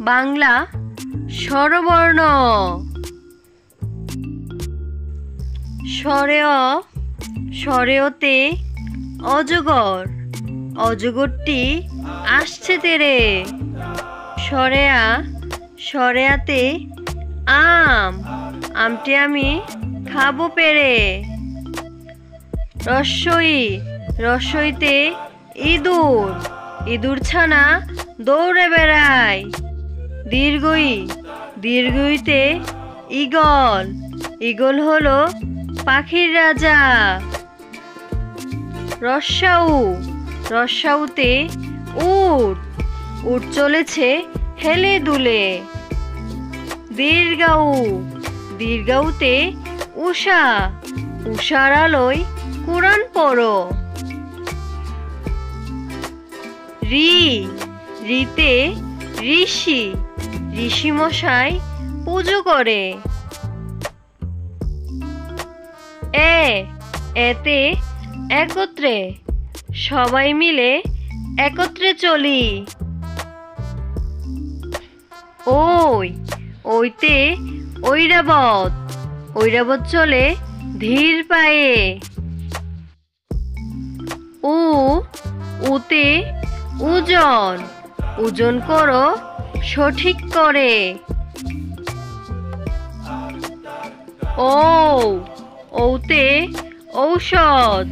বাংলা স্বরবর্ণ। স্বরে অ, স্বরে অতে অজগর, অজগরটি আসছে তেরে। স্বরে আ, স্বরে আতে আম, আমটি আমি খাবো পেরে। রস্বই, রস্বইতে ইঁদুর, ইঁদুর ছানা দৌড়ে বেড়ায়। দীর্ঘই, দীর্ঘইতে ঈগল, ঈগল হলো পাখির রাজা। রস্যাউ, রস্যাউতে উট, উট চলেছে হেলে দুলে। দীর্ঘাউ, দীর্ঘাউতে উষা, উষার আলোয় কুরআন পড়ো। রি, রিতে ঋষি, ঋষি মশাই পুজো করে। এ, এতে একত্রে, সবাই মিলে একত্রে চলি। ওই, ওইতে ঐরাবত, ঐরাবত চলে ধীর পায়ে। উ, উতে ওজন, ওজন করো সঠিক করে। ও, ওতে ঔষধ,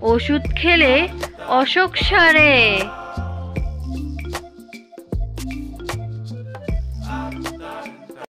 ওষুধ খেলে অসুখ সারে।